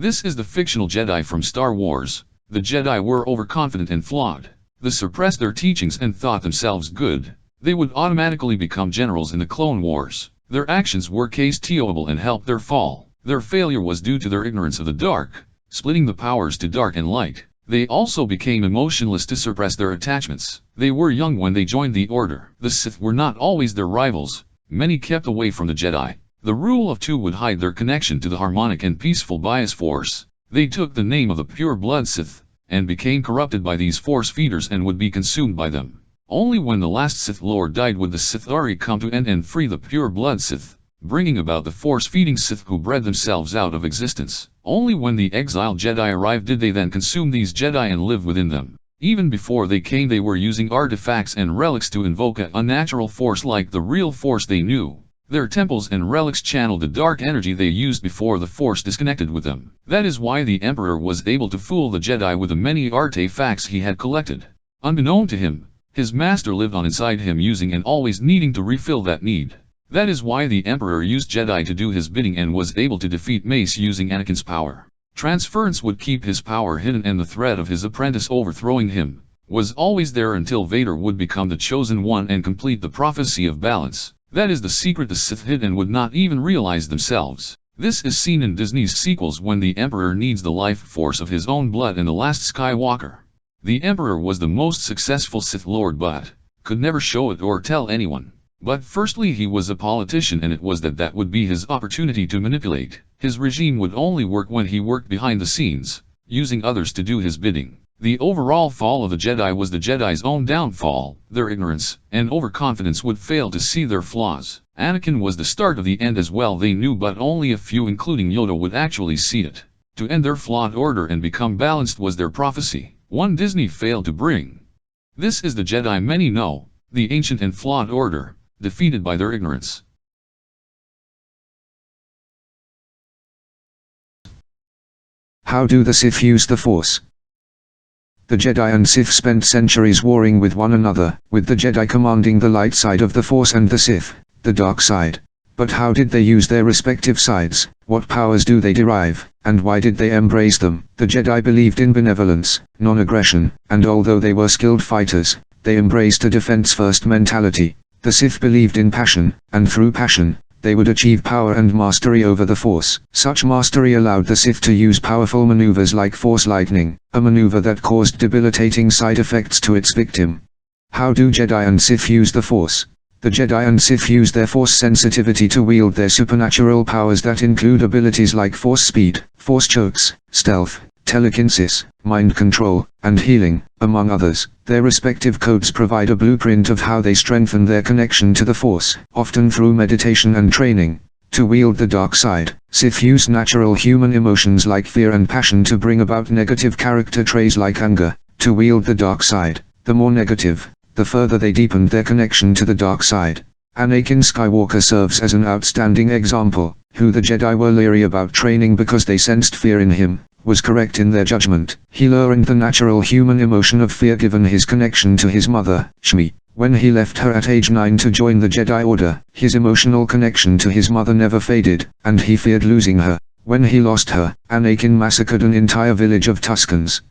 This is the fictional Jedi from Star Wars. The Jedi were overconfident and flawed. They suppressed their teachings and thought themselves good. They would automatically become generals in the Clone Wars. Their actions were questionable and helped their fall. Their failure was due to their ignorance of the dark, splitting the powers to dark and light. They also became emotionless to suppress their attachments. They were young when they joined the Order. The Sith were not always their rivals. Many kept away from the Jedi. The rule of two would hide their connection to the harmonic and peaceful bias force. They took the name of the pure blood Sith, and became corrupted by these force feeders and would be consumed by them. Only when the last Sith Lord died would the Sith'ari come to end and free the pure blood Sith, bringing about the force-feeding Sith who bred themselves out of existence. Only when the exiled Jedi arrived did they then consume these Jedi and live within them. Even before they came they were using artifacts and relics to invoke an unnatural force like the real force they knew. Their temples and relics channeled the dark energy they used before the force disconnected with them. That is why the Emperor was able to fool the Jedi with the many artifacts he had collected. Unbeknown to him, his master lived on inside him using and always needing to refill that need. That is why the Emperor used Jedi to do his bidding and was able to defeat Mace using Anakin's power. Transference would keep his power hidden and the threat of his apprentice overthrowing him was always there until Vader would become the chosen one and complete the prophecy of balance. That is the secret the Sith hid and would not even realize themselves. This is seen in Disney's sequels when the Emperor needs the life force of his own blood in The Last Skywalker. The Emperor was the most successful Sith Lord but could never show it or tell anyone. But firstly he was a politician and it was that would be his opportunity to manipulate. His regime would only work when he worked behind the scenes, using others to do his bidding. The overall fall of the Jedi was the Jedi's own downfall. Their ignorance and overconfidence would fail to see their flaws. Anakin was the start of the end as well they knew but only a few including Yoda would actually see it. To end their flawed order and become balanced was their prophecy. One Disney failed to bring. This is the Jedi many know, the ancient and flawed order, defeated by their ignorance. How do the Sith use the Force? The Jedi and Sith spent centuries warring with one another, with the Jedi commanding the light side of the Force and the Sith, the dark side. But how did they use their respective sides? What powers do they derive, and why did they embrace them? The Jedi believed in benevolence, non-aggression, and although they were skilled fighters, they embraced a defense-first mentality. The Sith believed in passion, and through passion, they would achieve power and mastery over the Force. Such mastery allowed the Sith to use powerful maneuvers like Force lightning, a maneuver that caused debilitating side effects to its victim. How do Jedi and Sith use the Force? The Jedi and Sith use their Force sensitivity to wield their supernatural powers that include abilities like Force speed, Force chokes, stealth, telekinesis, mind control, and healing, among others. Their respective codes provide a blueprint of how they strengthen their connection to the Force, often through meditation and training. To wield the dark side, Sith use natural human emotions like fear and passion to bring about negative character traits like anger. To wield the dark side, the more negative, the further they deepened their connection to the dark side. Anakin Skywalker serves as an outstanding example. Who the Jedi were leery about training because they sensed fear in him, was correct in their judgment. He learned the natural human emotion of fear given his connection to his mother, Shmi. When he left her at age 9 to join the Jedi Order, his emotional connection to his mother never faded, and he feared losing her. When he lost her, Anakin massacred an entire village of Tuscans.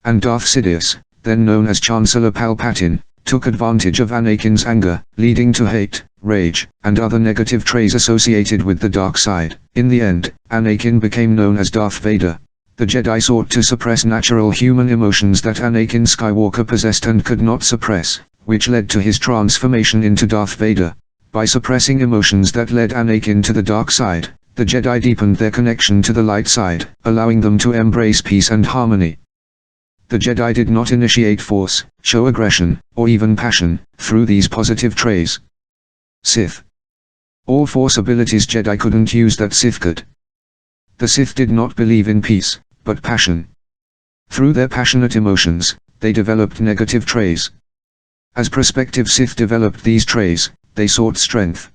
And Darth Sidious, then known as Chancellor Palpatine, took advantage of Anakin's anger, leading to hate, rage, and other negative traits associated with the dark side. In the end, Anakin became known as Darth Vader. The Jedi sought to suppress natural human emotions that Anakin Skywalker possessed and could not suppress, which led to his transformation into Darth Vader. By suppressing emotions that led Anakin to the dark side, the Jedi deepened their connection to the light side, allowing them to embrace peace and harmony. The Jedi did not initiate force, show aggression, or even passion, through these positive traits. Sith. All Force abilities Jedi couldn't use that Sith could. The Sith did not believe in peace, but passion. Through their passionate emotions, they developed negative traits. As prospective Sith developed these traits, they sought strength.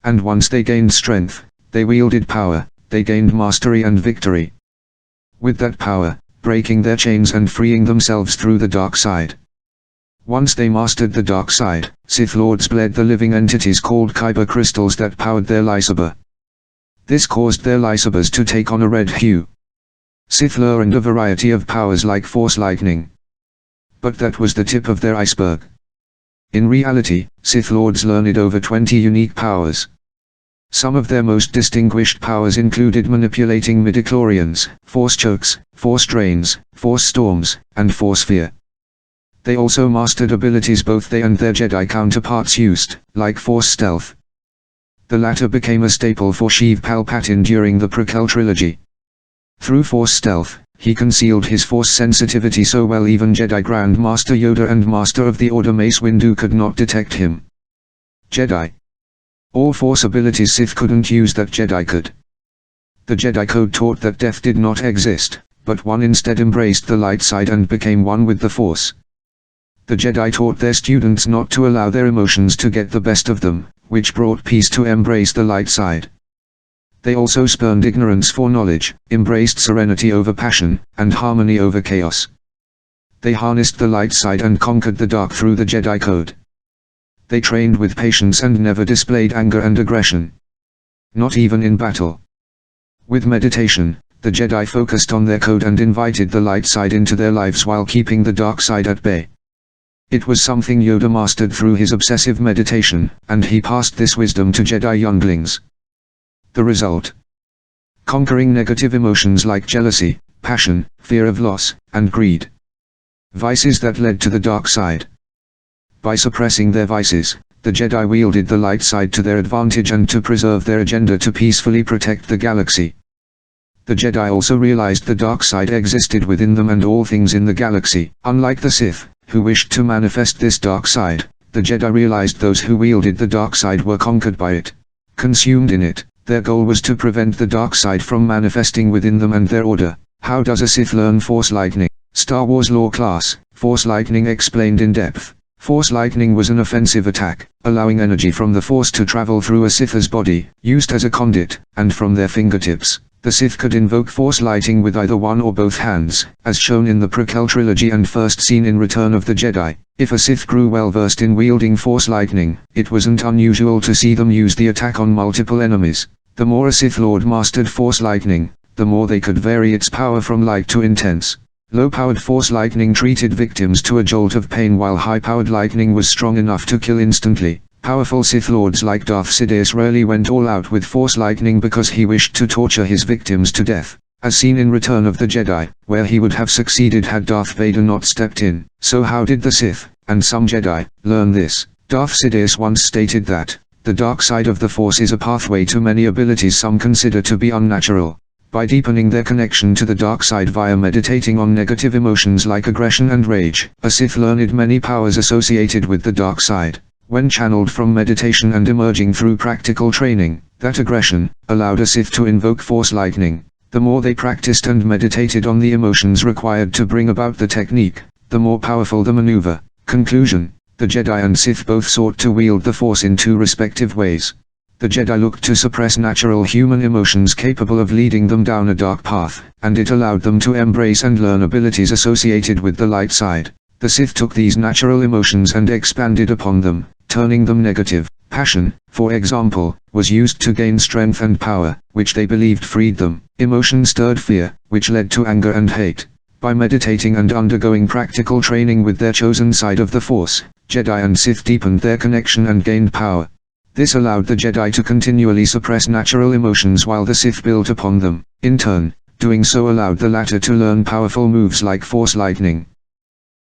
And once they gained strength, they wielded power, they gained mastery and victory. With that power, breaking their chains and freeing themselves through the dark side. Once they mastered the dark side, Sith Lords bled the living entities called Kyber crystals that powered their lightsaber. This caused their lightsabers to take on a red hue. Sith learned a variety of powers like Force lightning. But that was the tip of their iceberg. In reality, Sith Lords learned over 20 unique powers. Some of their most distinguished powers included manipulating midichlorians, Force chokes, Force drains, Force storms, and Force fear. They also mastered abilities both they and their Jedi counterparts used, like Force stealth. The latter became a staple for Sheev Palpatine during the Prequel trilogy. Through Force stealth, he concealed his Force sensitivity so well even Jedi Grand Master Yoda and Master of the Order Mace Windu could not detect him. Jedi. All Force abilities Sith couldn't use that Jedi could. The Jedi Code taught that death did not exist, but one instead embraced the light side and became one with the Force. The Jedi taught their students not to allow their emotions to get the best of them, which brought peace to embrace the light side. They also spurned ignorance for knowledge, embraced serenity over passion, and harmony over chaos. They harnessed the light side and conquered the dark through the Jedi Code. They trained with patience and never displayed anger and aggression. Not even in battle. With meditation, the Jedi focused on their code and invited the light side into their lives while keeping the dark side at bay. It was something Yoda mastered through his obsessive meditation, and he passed this wisdom to Jedi younglings. The result? Conquering negative emotions like jealousy, passion, fear of loss, and greed. Vices that led to the dark side. By suppressing their vices, the Jedi wielded the light side to their advantage and to preserve their agenda to peacefully protect the galaxy. The Jedi also realized the dark side existed within them and all things in the galaxy. Unlike the Sith, who wished to manifest this dark side, the Jedi realized those who wielded the dark side were conquered by it. Consumed in it, their goal was to prevent the dark side from manifesting within them and their order. How does a Sith learn Force lightning? Star Wars lore class, Force lightning explained in depth. Force lightning was an offensive attack, allowing energy from the Force to travel through a Sith's body, used as a conduit, and from their fingertips. The Sith could invoke Force lighting with either one or both hands, as shown in the Prequel trilogy and first seen in Return of the Jedi. If a Sith grew well versed in wielding Force lightning, it wasn't unusual to see them use the attack on multiple enemies. The more a Sith Lord mastered Force lightning, the more they could vary its power from light to intense. Low-powered Force lightning treated victims to a jolt of pain while high-powered lightning was strong enough to kill instantly. Powerful Sith Lords like Darth Sidious rarely went all out with Force lightning because he wished to torture his victims to death, as seen in Return of the Jedi, where he would have succeeded had Darth Vader not stepped in. So how did the Sith, and some Jedi, learn this? Darth Sidious once stated that, the dark side of the Force is a pathway to many abilities some consider to be unnatural. By deepening their connection to the dark side via meditating on negative emotions like aggression and rage, a Sith learned many powers associated with the dark side. When channeled from meditation and emerging through practical training, that aggression allowed a Sith to invoke Force lightning. The more they practiced and meditated on the emotions required to bring about the technique, the more powerful the maneuver. Conclusion: the Jedi and Sith both sought to wield the Force in two respective ways. The Jedi looked to suppress natural human emotions capable of leading them down a dark path, and it allowed them to embrace and learn abilities associated with the light side. The Sith took these natural emotions and expanded upon them, turning them negative. Passion, for example, was used to gain strength and power, which they believed freed them. Emotion stirred fear, which led to anger and hate. By meditating and undergoing practical training with their chosen side of the Force, Jedi and Sith deepened their connection and gained power. This allowed the Jedi to continually suppress natural emotions while the Sith built upon them. In turn, doing so allowed the latter to learn powerful moves like Force lightning.